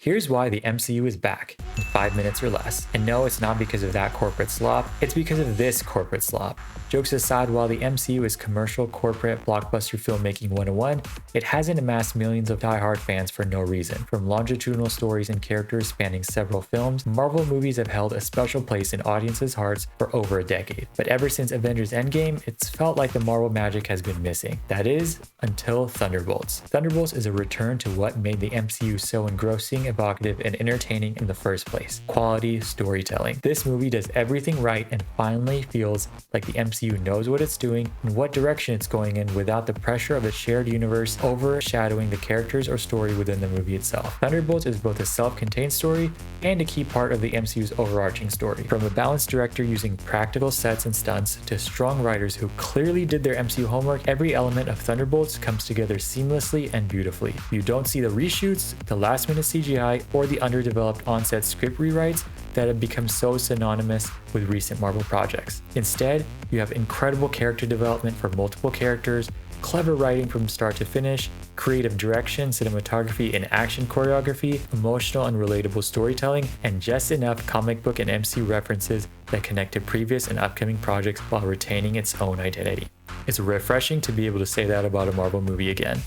Here's why the MCU is back in 5 minutes or less. And no, it's not because of that corporate slop, it's because of this corporate slop. Jokes aside, while the MCU is commercial, corporate, blockbuster filmmaking 101, it hasn't amassed millions of die-hard fans for no reason. From longitudinal stories and characters spanning several films, Marvel movies have held a special place in audiences' hearts for over a decade. But ever since Avengers Endgame, it's felt like the Marvel magic has been missing. That is, until Thunderbolts. Thunderbolts is a return to what made the MCU so engrossing, evocative, and entertaining in the first place: quality storytelling. This movie does everything right and finally feels like the MCU knows what it's doing and what direction it's going in without the pressure of a shared universe overshadowing the characters or story within the movie itself. Thunderbolts is both a self-contained story and a key part of the MCU's overarching story. From a balanced director using practical sets and stunts to strong writers who clearly did their MCU homework, every element of Thunderbolts comes together seamlessly and beautifully. You don't see the reshoots, the last-minute CGI, or the underdeveloped on-set script rewrites that have become so synonymous with recent Marvel projects. Instead, you have incredible character development for multiple characters, clever writing from start to finish, creative direction, cinematography, and action choreography, emotional and relatable storytelling, and just enough comic book and MCU references that connect to previous and upcoming projects while retaining its own identity. It's refreshing to be able to say that about a Marvel movie again.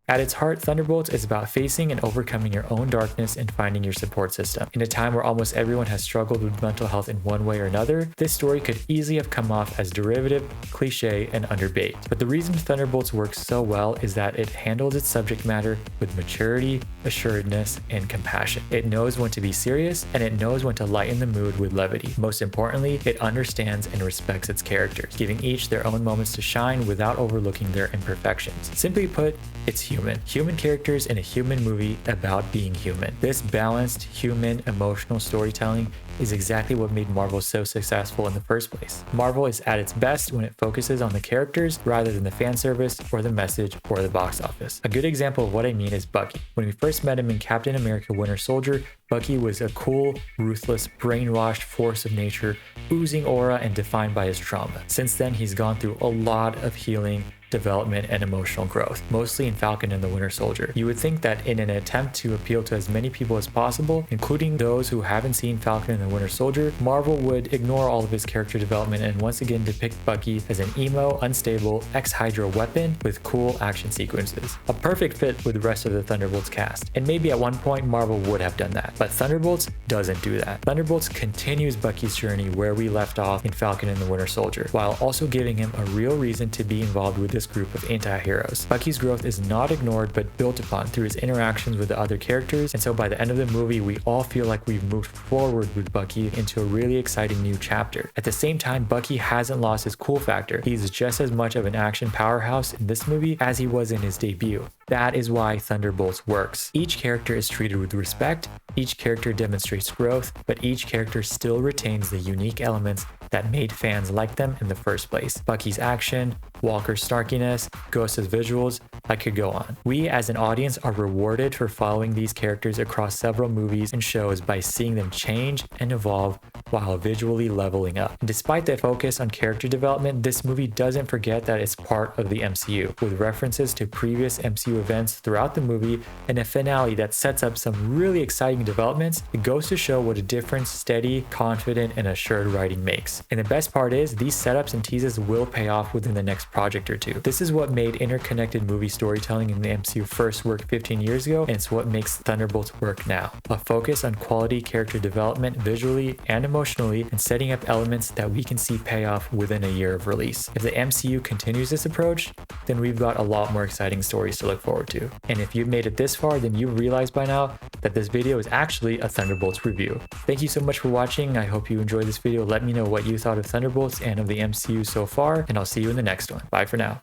At its heart, Thunderbolts is about facing and overcoming your own darkness and finding your support system. In a time where almost everyone has struggled with mental health in one way or another, this story could easily have come off as derivative, cliche, and underbaked. But the reason Thunderbolts works so well is that it handles its subject matter with maturity, assuredness, and compassion. It knows when to be serious, and it knows when to lighten the mood with levity. Most importantly, it understands and respects its characters, giving each their own moments to shine without overlooking their imperfections. Simply put, it's human. Human characters in a human movie about being human. This balanced, human, emotional storytelling is exactly what made Marvel so successful in the first place. Marvel is at its best when it focuses on the characters rather than the fan service or the message or the box office. A good example of what I mean is Bucky. When we first met him in Captain America: Winter Soldier, Bucky was a cool, ruthless, brainwashed force of nature, oozing aura and defined by his trauma. Since then, he's gone through a lot of healing, development, and emotional growth, mostly in Falcon and the Winter Soldier. You would think that in an attempt to appeal to as many people as possible, including those who haven't seen Falcon and the Winter Soldier, Marvel would ignore all of his character development and once again depict Bucky as an emo, unstable, ex-Hydra weapon with cool action sequences. A perfect fit with the rest of the Thunderbolts cast. And maybe at one point Marvel would have done that, but Thunderbolts doesn't do that. Thunderbolts continues Bucky's journey where we left off in Falcon and the Winter Soldier, while also giving him a real reason to be involved with this group of anti-heroes. Bucky's growth is not ignored but built upon through his interactions with the other characters, and so by the end of the movie we all feel like we've moved forward with Bucky into a really exciting new chapter. At the same time, Bucky hasn't lost his cool factor. He's just as much of an action powerhouse in this movie as he was in his debut. That is why Thunderbolts works. Each character is treated with respect, each character demonstrates growth, but each character still retains the unique elements that made fans like them in the first place. Bucky's action, Walker's snarkiness, Ghost's visuals, I could go on. We as an audience are rewarded for following these characters across several movies and shows by seeing them change and evolve while visually leveling up. And despite the focus on character development, this movie doesn't forget that it's part of the MCU, with references to previous MCU events throughout the movie and a finale that sets up some really exciting developments. It goes to show what a difference steady, confident, and assured writing makes. And the best part is, these setups and teases will pay off within the next project or two. This is what made interconnected movie storytelling in the MCU first work 15 years ago, and it's what makes Thunderbolts work now. A focus on quality character development visually and emotionally, and setting up elements that we can see pay off within a year of release. If the MCU continues this approach, then we've got a lot more exciting stories to look forward to. And if you've made it this far, then you've realized by now that this video is actually a Thunderbolts review. Thank you so much for watching. I hope you enjoyed this video. Let me know what you thought of Thunderbolts and of the MCU so far, and I'll see you in the next one. Bye for now.